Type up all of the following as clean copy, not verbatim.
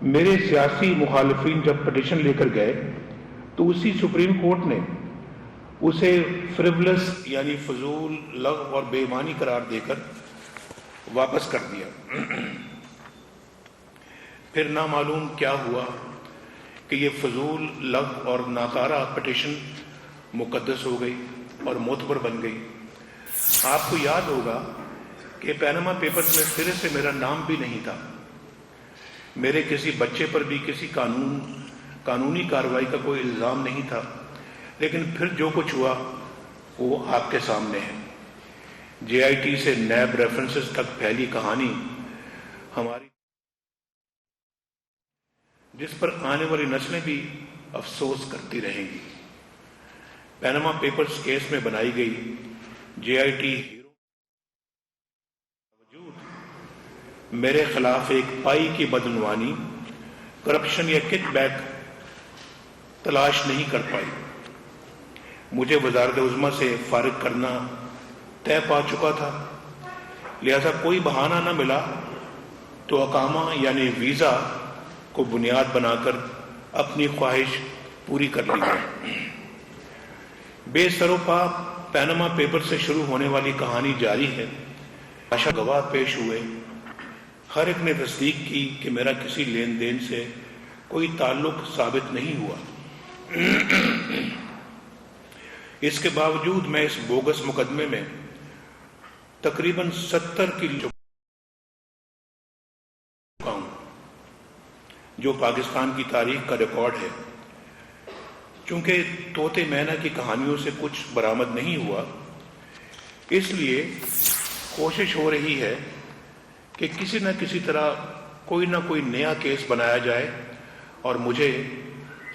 میرے سیاسی مخالفین جب پٹیشن لے کر گئے تو اسی سپریم کورٹ نے اسے فریولس یعنی فضول، لغو اور بے ایمانی قرار دے کر واپس کر دیا۔ پھر نہ معلوم کیا ہوا کہ یہ فضول، لغو اور ناکارہ پٹیشن مقدس ہو گئی اور معتبر بن گئی۔ آپ کو یاد ہوگا کہ پیناما پیپرز میں سرے سے میرا نام بھی نہیں تھا، میرے کسی بچے پر بھی کسی قانونی کارروائی کا کوئی الزام نہیں تھا، لیکن پھر جو کچھ ہوا وہ آپ کے سامنے ہے۔ جے آئی ٹی سے نیب ریفرنسز تک پھیلی کہانی ہماری، جس پر آنے والی نسلیں بھی افسوس کرتی رہیں گی۔ پیناما پیپرز کیس میں بنائی گئی جے آئی ٹی ہیرو باوجود میرے خلاف ایک پائی کی بدعنوانی، کرپشن یا کک بیک تلاش نہیں کر پائی۔ مجھے وزارت عظمیٰ سے فارغ کرنا طے پا چکا تھا، لہذا کوئی بہانہ نہ ملا تو اقامہ یعنی ویزا کو بنیاد بنا کر اپنی خواہش پوری کر لی گئی۔ بے سر و پا پیناما پیپر سے شروع ہونے والی کہانی جاری ہے۔ آشا گواہ پیش ہوئے، ہر ایک نے تصدیق کی کہ میرا کسی لین دین سے کوئی تعلق ثابت نہیں ہوا۔ اس کے باوجود میں اس بوگس مقدمے میں تقریباً 70 کی چکا ہوں، جو پاکستان کی تاریخ کا ریکارڈ ہے۔ چونکہ طوطے مینا کی کہانیوں سے کچھ برآمد نہیں ہوا، اس لیے کوشش ہو رہی ہے کہ کسی نہ کسی طرح کوئی نہ کوئی نیا کیس بنایا جائے اور مجھے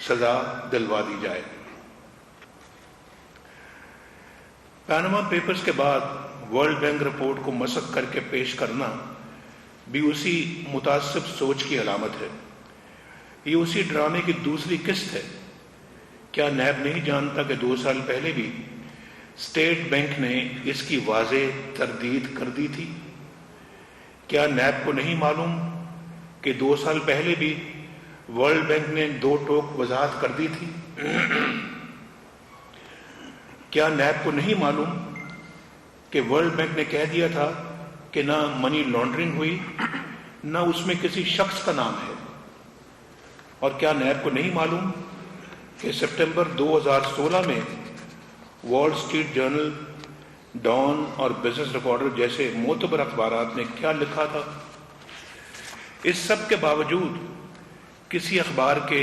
سزا دلوا دی جائے۔ پیناما پیپرز کے بعد ورلڈ بینک رپورٹ کو مسخ کر کے پیش کرنا بھی اسی متعصب سوچ کی علامت ہے۔ یہ اسی ڈرامے کی دوسری قسط ہے۔ کیا نیب نہیں جانتا کہ 2 سال پہلے بھی اسٹیٹ بینک نے اس کی واضح تردید کر دی تھی؟ کیا نیب کو نہیں معلوم کہ 2 سال پہلے بھی ورلڈ بینک نے 2 ٹوک وضاحت کر دی تھی؟ کیا نیب کو نہیں معلوم کہ ورلڈ بینک نے کہہ دیا تھا کہ نہ منی لانڈرنگ ہوئی، نہ اس میں کسی شخص کا نام ہے؟ اور کیا نیب کو نہیں معلوم کہ سپٹمبر 2016 میں وال اسٹریٹ جرنل، ڈان اور بزنس ریکارڈر جیسے معتبر اخبارات نے کیا لکھا تھا؟ اس سب کے باوجود کسی اخبار کے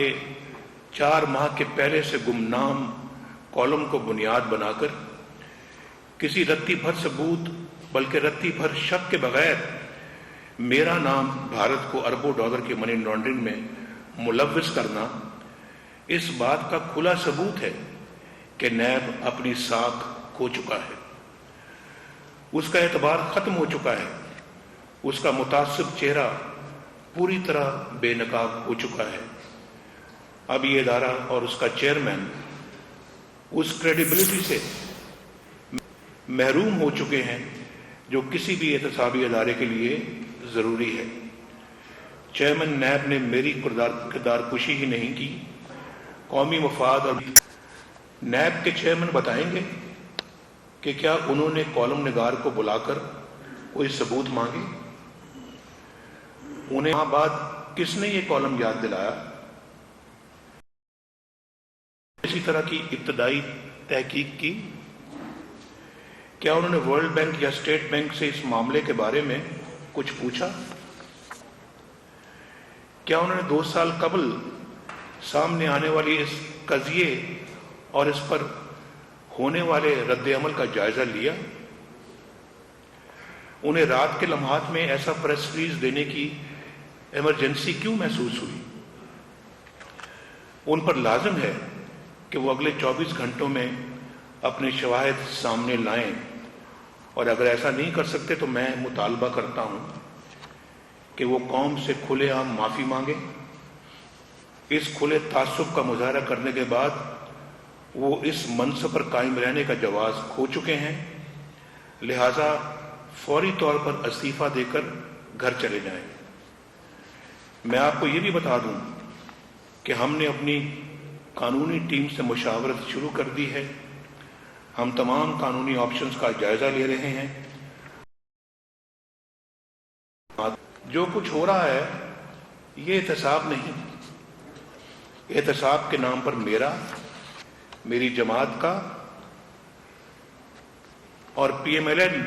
4 ماہ کے پہلے سے گمنام کالم کو بنیاد بنا کر کسی رتی بھر ثبوت بلکہ رتی بھر شک کے بغیر میرا نام بھارت کو اربوں ڈالر کی منی لانڈرنگ میں ملوث کرنا اس بات کا کھلا ثبوت ہے کہ نیب اپنی ساکھ کھو چکا ہے، اس کا اعتبار ختم ہو چکا ہے، اس کا متعصب چہرہ پوری طرح بے نقاب ہو چکا ہے۔ اب یہ ادارہ اور اس کا چیئرمین اس کریڈیبلٹی سے محروم ہو چکے ہیں جو کسی بھی احتسابی ادارے کے لیے ضروری ہے۔ چیئرمین نیب نے میری کردار کشی ہی نہیں کی، قومی مفاد اور نیب کے چیئرمین بتائیں گے کہ کیا انہوں نے کالم نگار کو بلا کر کوئی ثبوت مانگے؟ انہیں وہاں بعد کس نے یہ کالم یاد دلایا؟ اسی طرح کی ابتدائی تحقیق کی؟ کیا انہوں نے ورلڈ بینک یا اسٹیٹ بینک سے اس معاملے کے بارے میں کچھ پوچھا؟ کیا انہوں نے 2 سال قبل سامنے آنے والی اس قضیے اور اس پر ہونے والے رد عمل کا جائزہ لیا؟ انہیں رات کے لمحات میں ایسا پریس ریلیز دینے کی ایمرجنسی کیوں محسوس ہوئی؟ ان پر لازم ہے کہ وہ اگلے 24 گھنٹوں میں اپنے شواہد سامنے لائیں، اور اگر ایسا نہیں کر سکتے تو میں مطالبہ کرتا ہوں کہ وہ قوم سے کھلے عام معافی مانگے۔ اس کھلے تعصب کا مظاہرہ کرنے کے بعد وہ اس منصب پر قائم رہنے کا جواز کھو چکے ہیں، لہذا فوری طور پر استعفیٰ دے کر گھر چلے جائیں۔ میں آپ کو یہ بھی بتا دوں کہ ہم نے اپنی قانونی ٹیم سے مشاورت شروع کر دی ہے. ہم تمام قانونی آپشنز کا جائزہ لے رہے ہیں. جو کچھ ہو رہا ہے یہ احتساب نہیں. احتساب کے نام پر میری جماعت کا اور پی ایم ایل این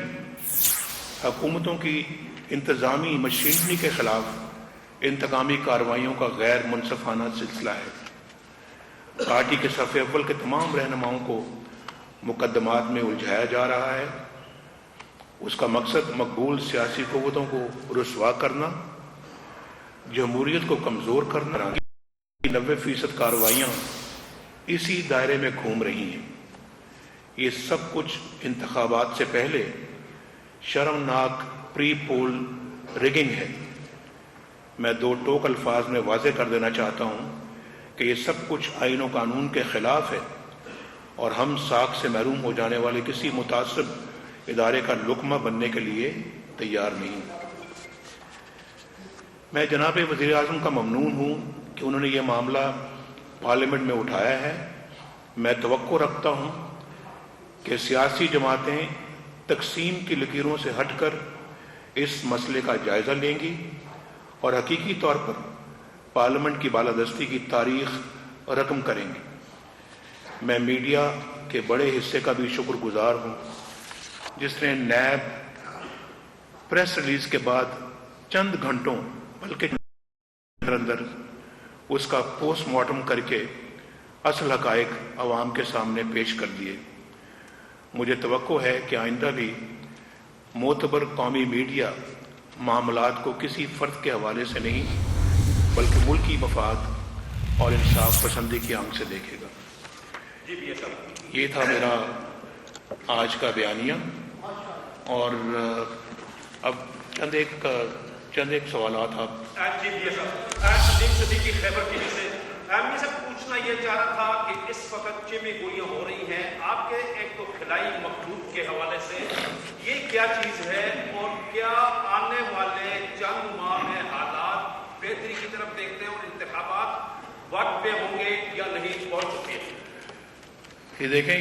حکومتوں کی انتظامی مشینری کے خلاف انتقامی کارروائیوں کا غیر منصفانہ سلسلہ ہے. پارٹی کے صف اول کے تمام رہنماؤں کو مقدمات میں الجھایا جا رہا ہے. اس کا مقصد مقبول سیاسی قوتوں کو رسوا کرنا، جمہوریت کو کمزور کرنا. 90% کارروائیاں اسی دائرے میں گھوم رہی ہیں. یہ سب کچھ انتخابات سے پہلے شرمناک پری پول ریگنگ ہے. میں 2 ٹوک الفاظ میں واضح کر دینا چاہتا ہوں کہ یہ سب کچھ آئین و قانون کے خلاف ہے اور ہم ساکھ سے محروم ہو جانے والے کسی متعصب ادارے کا لقمہ بننے کے لیے تیار نہیں. میں جناب وزیر اعظم کا ممنون ہوں کہ انہوں نے یہ معاملہ پارلیمنٹ میں اٹھایا ہے. میں توقع رکھتا ہوں کہ سیاسی جماعتیں تقسیم کی لکیروں سے ہٹ کر اس مسئلے کا جائزہ لیں گی اور حقیقی طور پر پارلیمنٹ کی بالادستی کی تاریخ رقم کریں گے. میں میڈیا کے بڑے حصے کا بھی شکر گزار ہوں جس نے نیب پریس ریلیز کے بعد چند گھنٹوں بلکہ اندر اس کا پوسٹ مارٹم کر کے اصل حقائق عوام کے سامنے پیش کر دیے. مجھے توقع ہے کہ آئندہ بھی معتبر قومی میڈیا معاملات کو کسی فرد کے حوالے سے نہیں بلکہ ملکی مفاد اور انصاف پسندی کی آنکھ سے دیکھے گا. یہ تھا میرا آج کا بیانیہ اور اب چند ایک سوالات آپ. میں سب پوچھنا یہ چاہ رہا تھا کہ اس وقت چیمیں گولیاں ہو رہی ہیں آپ کے ایک تو خلائی مخلوق کے حوالے سے، یہ کیا چیز ہے اور کیا آنے والے چند ماہ میں حالات بہتری کی طرف دیکھتے ہیں اور انتخابات وقت پہ ہوں گے یا نہیں پہنچ چکے ہیں؟ یہ دیکھیں،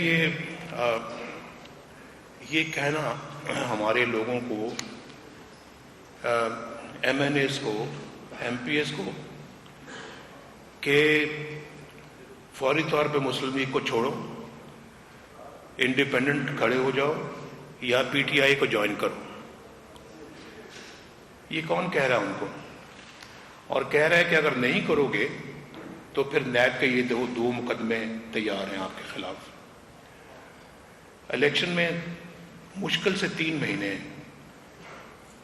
یہ کہنا ہمارے لوگوں کو، ایم این ایز کو، ایم پی ایس کو کہ فوری طور پہ مسلم لیگ کو چھوڑو، انڈیپینڈنٹ کھڑے ہو جاؤ یا پی ٹی آئی کو جوائن کرو. یہ کون کہہ رہا ہے ان کو؟ اور کہہ رہا ہے کہ اگر نہیں کرو گے تو پھر نیب کے یہ 2 مقدمے تیار ہیں آپ کے خلاف. الیکشن میں مشکل سے 3 مہینے ہیں.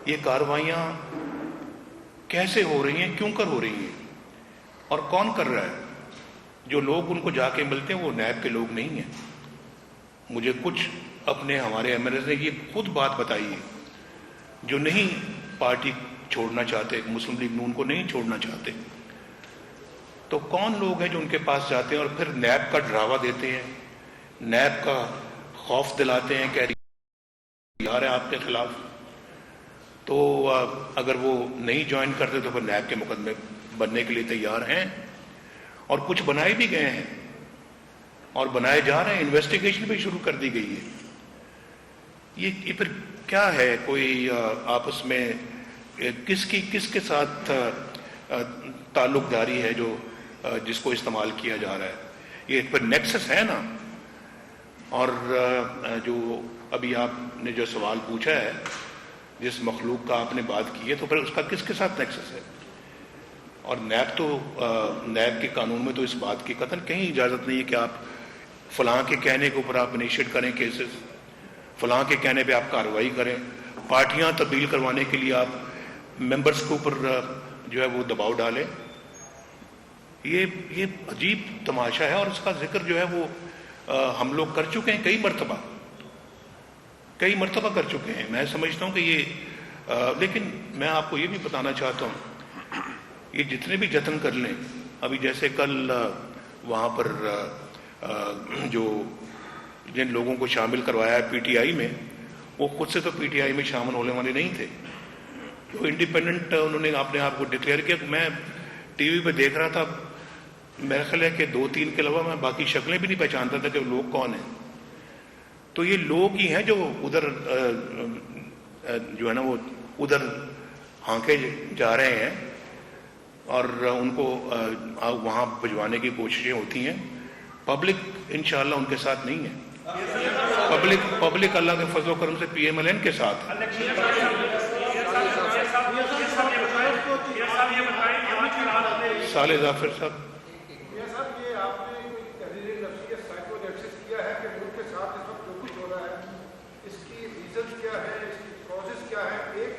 یہ کارروائیاں کیسے ہو رہی ہیں، کیوں کر ہو رہی ہیں اور کون کر رہا ہے؟ جو لوگ ان کو جا کے ملتے ہیں وہ نیب کے لوگ نہیں ہیں. مجھے کچھ اپنے ہمارے ایم ایل اے نے یہ خود بات بتائی ہے جو نہیں پارٹی چھوڑنا چاہتے، مسلم لیگ نون کو نہیں چھوڑنا چاہتے. تو کون لوگ ہیں جو ان کے پاس جاتے ہیں اور پھر نیب کا ڈراوا دیتے ہیں، نیب کا خوف دلاتے ہیں کہ یار ہے آپ کے خلاف. تو اگر وہ نہیں جوائن کرتے تو پھر نیب کے مقدمے بننے کے لیے تیار ہیں اور کچھ بنائے بھی گئے ہیں اور بنائے جا رہے ہیں. انویسٹیگیشن بھی شروع کر دی گئی ہے. یہ پھر کیا ہے؟ کوئی آپس میں کس کے ساتھ تعلق داری ہے جو جس کو استعمال کیا جا رہا ہے؟ یہ پھر نیکسس ہے نا. اور جو ابھی آپ نے جو سوال پوچھا ہے، جس مخلوق کا آپ نے بات کی ہے، تو پھر اس کا کس کے ساتھ نیکسس ہے؟ اور نیب کے قانون میں تو اس بات کی قطعاً کہیں اجازت نہیں ہے کہ آپ فلاں کے کہنے کے اوپر آپ انیشیٹ کریں کیسز، فلاں کے کہنے پہ آپ کارروائی کریں، پارٹیاں تبدیل کروانے کے لیے آپ ممبرس کے اوپر جو ہے وہ دباؤ ڈالیں. یہ عجیب تماشا ہے اور اس کا ذکر جو ہے وہ ہم لوگ کر چکے ہیں کئی مرتبہ کر چکے ہیں. میں سمجھتا ہوں کہ یہ لیکن میں آپ کو یہ بھی بتانا چاہتا ہوں، یہ جتنے بھی جتن کر لیں، ابھی جیسے کل وہاں پر جو جن لوگوں کو شامل کروایا ہے پی ٹی آئی میں، وہ خود سے تو پی ٹی آئی میں شامل ہونے والے نہیں تھے. जो इंडिपेंडेंट उन्होंने अपने आप को डिक्लेयर किया। मैं टीवी पे देख रहा था, मेरा ख्याल है कि 2-3 के अलावा मैं बाकी शक्लें भी नहीं पहचानता था कि वो लोग कौन हैं। तो ये लोग ही हैं जो उधर जो है ना वो उधर हांके जा रहे हैं और उनको वहाँ भिजवाने की कोशिशें होती हैं। पब्लिक इंशाअल्लाह उनके साथ नहीं है। पब्लिक अल्लाह के फजल करम से PMLN के साथ है। साले जाफिर साहब, ये आपने कोई तहरीर नफ्सी या साइकोलैक्सिस किया है कि मुल्क के साथ इस वक्त जो कुछ हो रहा है इसकी रीजन क्या है, इसकी कॉजेज क्या है, एक,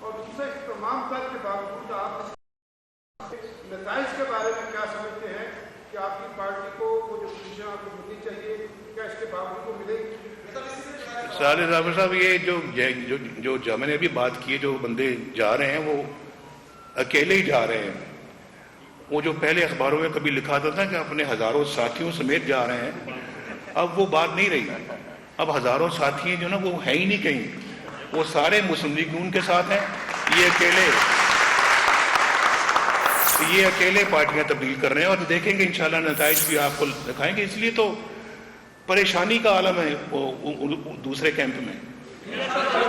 और दूसरा इस तमाम बात के बावजूद आप नताइज के बारे में क्या समझते हैं कि आपकी पार्टी को वो जो पोजीशन आपको मिलनी चाहिए, क्या इसके बावजूद को मिलेगी? साले जाफिर साहब, ये जो मैंने अभी बात की है, जो बंदे जा रहे हैं वो अकेले ही जा रहे हैं। वो जो पहले अखबारों में कभी लिखा था कि अपने हजारों साथियों समेत जा रहे हैं, अब वो बात नहीं रही। अब हजारों साथी जो ना वो है ही नहीं कहीं, वो सारे मुस्लिम लीग नून के साथ हैं। ये अकेले पार्टियां तब्दील कर रहे हैं और देखेंगे इंशाल्लाह नताइज भी आपको दिखाएंगे। इसलिए तो परेशानी का आलम है वो दूसरे कैंप में।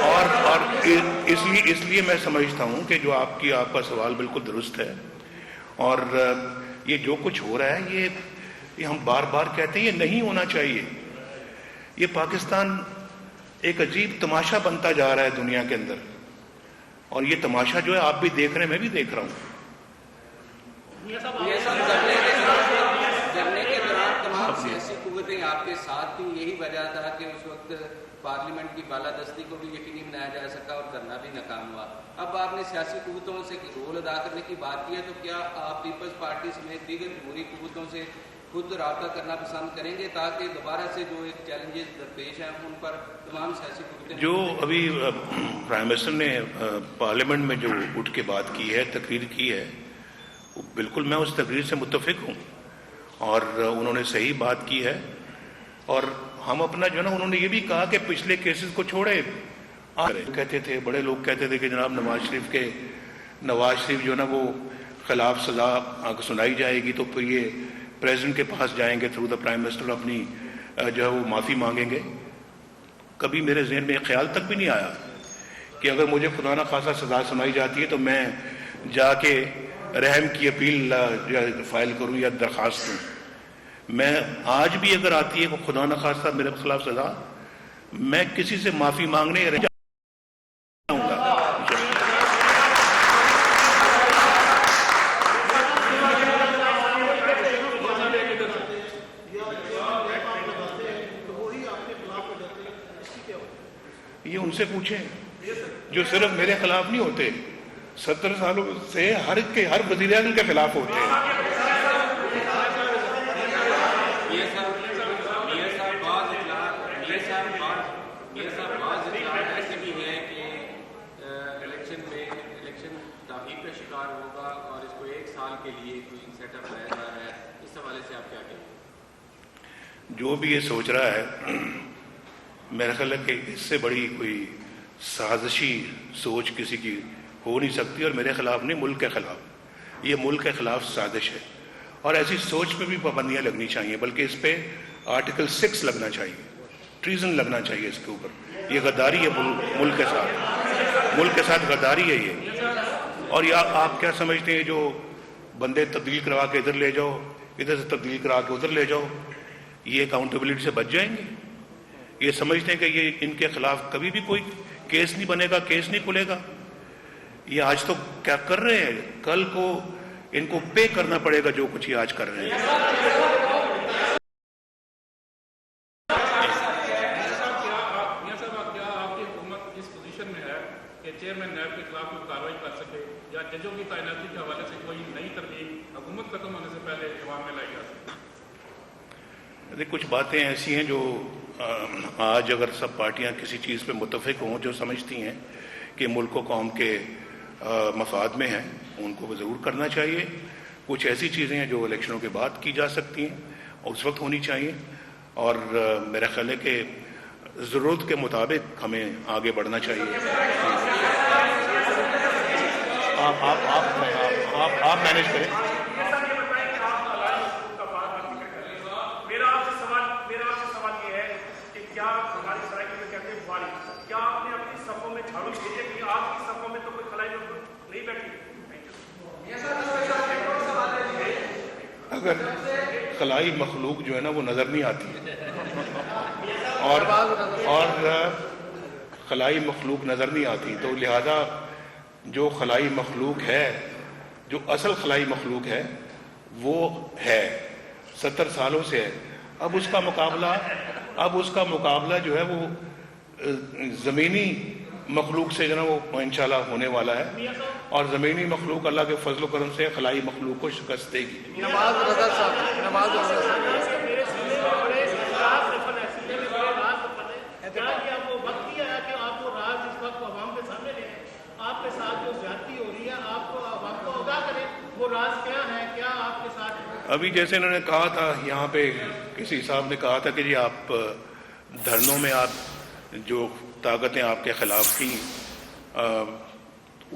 और इसलिए मैं समझता हूं कि जो आपका सवाल बिल्कुल दुरुस्त है। और ये जो कुछ हो रहा है ये हम बार बार कहते हैं ये नहीं होना चाहिए। ये पाकिस्तान एक अजीब तमाशा बनता जा रहा है दुनिया के अंदर, और ये तमाशा जो है आप भी देख रहे हैं, मैं भी देख रहा हूं। धरने के दौरान तमाम सियासी कुव्वतें आपके साथ थी। यही वजह था कि उस वक्त पार्लियामेंट की बालादस्ती को भी यकीनी बनाया जा सका और करना भी नाकाम हुआ। अब आपने सियासी कुव्वतों से रोल अदा करने की बात की है, तो क्या आप पीपल्स पार्टी समेत दीगर जमहूरी कुव्वतों से खुद राब्ता करना पसंद करेंगे ताकि दोबारा से जो एक चैलेंजेस दरपेश हैं उन पर तमाम सियासी कुव्वतें? जो अभी प्राइम मिनिस्टर ने पार्लियामेंट में जो उठ के बात की है, तकरीर की है, बिल्कुल मैं उस तकरीर से मुत्तफिक हूँ और उन्होंने सही बात की है। और हम अपना जो है ना, उन्होंने ये भी कहा कि पिछले केसेस को छोड़े। कहते थे, बड़े लोग कहते थे कि जनाब नवाज शरीफ जो ना वो खिलाफ सजा सुनाई जाएगी तो फिर ये प्रेसिडेंट के पास जाएंगे थ्रू द प्राइम मिनिस्टर, अपनी जो है वो माफ़ी मांगेंगे। कभी मेरे जहन में ख्याल तक भी नहीं आया कि अगर मुझे खुदा न खासा सजा सुनाई जाती है तो मैं जाके रहम की अपील फाइल करूं या दरख्वास्त दूं। मैं आज भी अगर आती है खुदा न खासा मेरे खिलाफ सजा, मैं किसी से माफी मांगने रह जाऊंगा। ये उनसे पूछें जो सिर्फ मेरे खिलाफ नहीं होते, 70 सालों से हर वज़ीर आज़म के खिलाफ होते हैं। ऐसे भी है कि इलेक्शन दाखिल का शिकार होगा और इसको 1 साल के लिए कोई सेटअप लाया जा रहा है, इस हवाले से आप क्या कहेंगे? जो भी ये सोच रहा है, मेरा ख्याल है कि इससे बड़ी कोई साजिशी सोच किसी की हो नहीं सकती, और मेरे खिलाफ नहीं, मुल्क के खिलाफ। ये मुल्क के खिलाफ साजिश है और ऐसी सोच पे भी पाबंदियां लगनी चाहिए, बल्कि इस पे आर्टिकल 6 लगना चाहिए, ट्रीजन लगना चाहिए इसके ऊपर। ये गद्दारी है मुल्क के साथ गद्दारी है ये। और या आप क्या समझते हैं जो बंदे तब्दील करवा के इधर ले जाओ, इधर से तब्दील करा के उधर ले जाओ, ये अकाउंटेबिलिटी से बच जाएंगे? ये समझते हैं कि ये इनके खिलाफ कभी भी कोई केस नहीं बनेगा, केस नहीं खुलेगा? ये आज तो क्या कर रहे हैं, कल को इनको पे करना पड़ेगा जो कुछ ये आज कर रहे हैं। चेयरमैन नैब के खिलाफ कोई कार्रवाई कर सके या जजों की तैनाती के हवाले से कोई नई तरमीम हुकूमत खत्म होने से पहले अवाम में लाई जा सके? कुछ बातें ऐसी हैं जो आज अगर सब पार्टियां किसी चीज़ पे मुत्तफिक हों, जो समझती हैं कि मुल्क व कौम के मफाद में हैं, उनको ज़रूर करना चाहिए। कुछ ऐसी चीज़ें हैं जो इलेक्शनों के बाद की जा सकती हैं और उस वक्त होनी चाहिए। और मेरा ख्याल है कि ज़रूरत के मुताबिक हमें आगे बढ़ना चाहिए। आप मैनेज करें। ऐसा नहीं बताएं कि आप खिलाई मखलूक का बात हकीकत करें। मेरा आपसे सवाल ये है कि क्या हमारी सराइकी में कहते हैं बुआरी, क्या आपने अपनी सफों में झाड़ू भेजे कि आपकी सफों में तो कोई खिलाई मखलूक नहीं बैठी? अगर खलाई मखलूक जो है ना वो नज़र नहीं आती और खलाई मखलूक नज़र नहीं आती, तो लिहाजा जो खलाई मखलूक है, जो असल खलाई मखलूक है वो है 70 सालों से है। अब उसका मुकाबला जो है वो ज़मीनी मखलूक से जो है वो इंशाल्लाह होने वाला है, और ज़मीनी मखलूक अल्लाह के फजल करम से खलाई मखलूक को शिकस्त देगी। नवाज रजा साहब आपके साथ जो ज्यादती हो रही है आपको आगाह करें, वो राज क्या है, क्या आपके साथ? अभी जैसे इन्होंने कहा था, यहाँ पे किसी साहब ने कहा था कि जी आप धरनों में आप जो ताकतें आपके खिलाफ थी,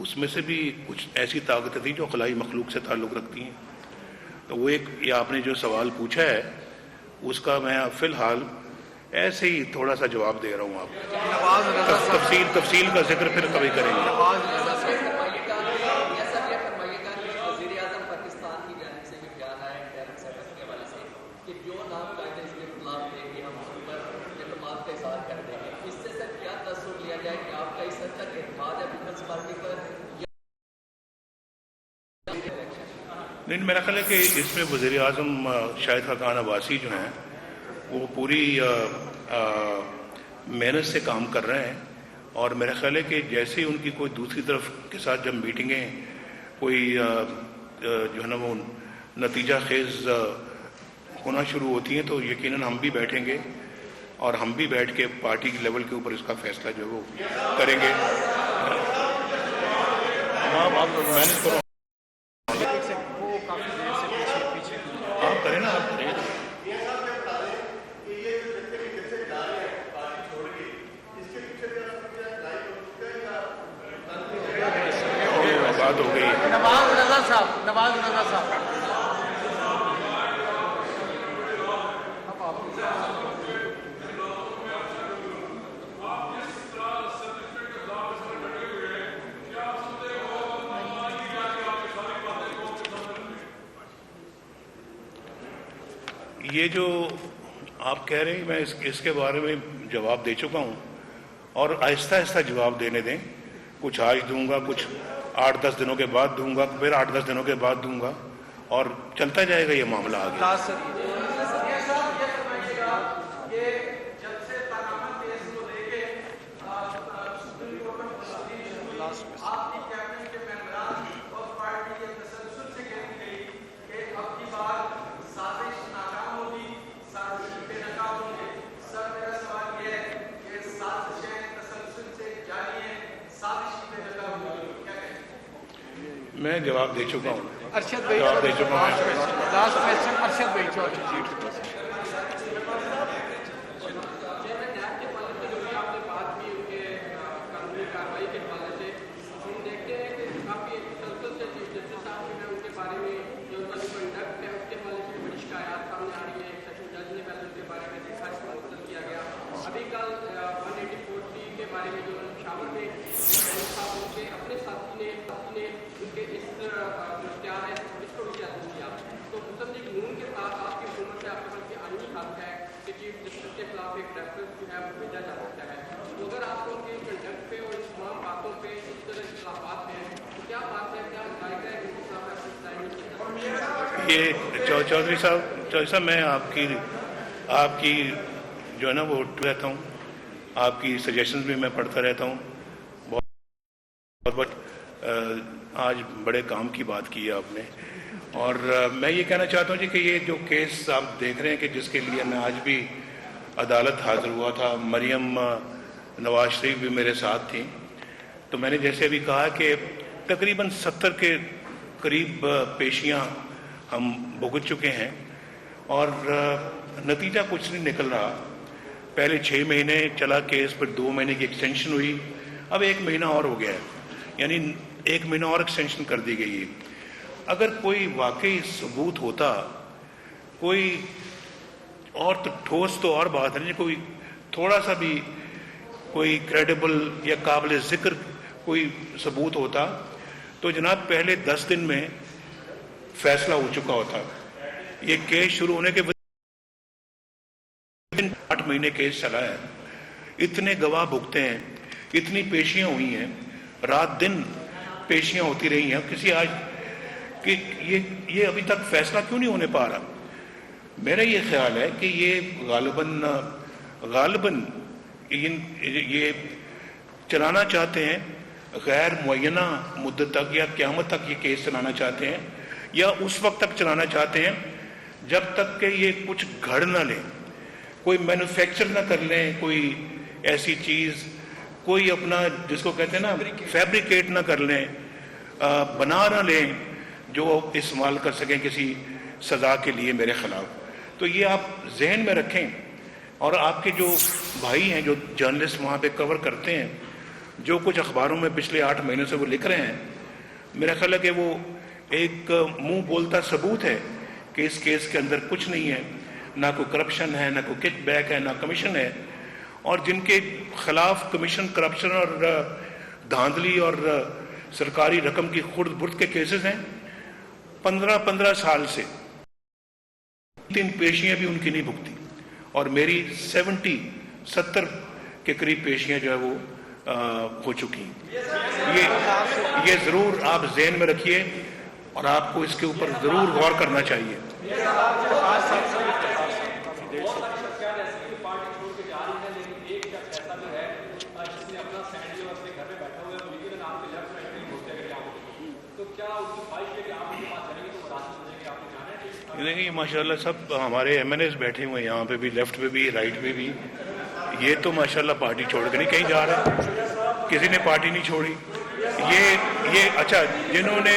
उसमें से भी कुछ ऐसी ताकतें थी जो खलाई मखलूक से ताल्लुक़ रखती हैं। तो वो एक ये आपने जो सवाल पूछा है उसका मैं फ़िलहाल ऐसे ही थोड़ा सा जवाब दे रहा हूँ आपको। तफसील का जिक्र फिर कभी करेंगे। नहीं, मेरा ख्याल है कि इसमें वज़ीर आज़म शाहिद खाकान अब्बासी जो हैं वो पूरी मेहनत से काम कर रहे हैं, और मेरा ख्याल है कि जैसे ही उनकी कोई दूसरी तरफ के साथ जब मीटिंगें कोई जो है ना वो नतीजा खेज़ होना शुरू होती हैं तो यकीनन हम भी बैठेंगे और हम भी बैठ के पार्टी के लेवल के ऊपर इसका फैसला जो है वो करेंगे। आप मैनेज करो, आप करें ना, आप करें। बात हो गई। नवाज रजा साहब ये जो आप कह रहे हैं मैं इसके बारे में जवाब दे चुका हूँ, और आहिस्ता आहिस्ता जवाब देने दें। कुछ आज दूंगा, कुछ 8-10 दिनों के बाद दूंगा, फिर 8-10 दिनों के बाद दूंगा, और चलता जाएगा ये मामला आगे। मैं जवाब दे चुका हूँ। अरशद भाई, जवाब दे चुका हूँ। लास्ट क्वेश्चन अरशद भाई चौधरी जी। ये चौधरी साहब मैं आपकी जो है ना वो रहता हूँ, आपकी सजेशंस भी मैं पढ़ता रहता हूँ। बहुत आज बड़े काम की बात की है आपने, और मैं ये कहना चाहता हूँ जी कि ये जो केस आप देख रहे हैं कि जिसके लिए मैं आज भी अदालत हाजिर हुआ था, मरियम नवाज शरीफ भी मेरे साथ थी, तो मैंने जैसे अभी कहा कि तकरीबन 70 के करीब पेशियाँ हम भुगत चुके हैं, और नतीजा कुछ नहीं निकल रहा। पहले 6 महीने चला केस, फिर 2 महीने की एक्सटेंशन हुई, अब 1 महीना और हो गया है। यानी 1 महीना और एक्सटेंशन कर दी गई है। अगर कोई वाकई सबूत होता, कोई और तो ठोस तो और बात है, कोई थोड़ा सा भी कोई क्रेडिबल या काबिल जिक्र कोई सबूत होता तो जनाब पहले 10 दिन में फैसला हो चुका होता। ये केस शुरू होने के 8 महीने केस चला है, इतने गवाह भुगते हैं, इतनी पेशियां हुई हैं, रात दिन पेशियां होती रही हैं, किसी आज कि ये अभी तक फैसला क्यों नहीं होने पा रहा। मेरा ये ख्याल है कि ये गालिबन ये चलाना चाहते हैं, गैर मुअय्यना मुद्दत तक या क़यामत तक ये केस चलाना चाहते हैं, या उस वक्त तक चलाना चाहते हैं जब तक कि ये कुछ घड़ ना लें, कोई मैन्युफैक्चर ना कर लें, कोई ऐसी चीज़, कोई अपना जिसको कहते हैं ना फैब्रिकेट ना कर लें, बना ना लें जो इस्तेमाल कर सकें किसी सज़ा के लिए मेरे ख़िलाफ़। तो ये आप जहन में रखें। और आपके जो भाई हैं, जो जर्नलिस्ट वहाँ पे कवर करते हैं, जो कुछ अखबारों में पिछले 8 महीनों से वो लिख रहे हैं, मेरा ख्याल है कि वो एक मुंह बोलता सबूत है कि इस केस के अंदर कुछ नहीं है, ना कोई करप्शन है, ना कोई किकबैक है, ना कमीशन है। और जिनके खिलाफ कमीशन, करप्शन और धांधली और सरकारी रकम की खुर्द बुर्द के केसेस हैं, 15-15 साल से 3 पेशियां भी उनकी नहीं भुगती, और मेरी 70 के करीब पेशियां जो है वो हो चुकी हैं। ये ज़रूर आप ज़हन में रखिए और आपको इसके ऊपर ज़रूर गौर करना चाहिए। देखिए माशाल्लाह सब हमारे MNAs बैठे हुए हैं यहाँ पे भी, लेफ्ट पे भी, राइट पे भी। ये तो माशाल्लाह पार्टी छोड़ के नहीं कहीं जा रहे, किसी ने पार्टी नहीं छोड़ी। ये अच्छा, जिन्होंने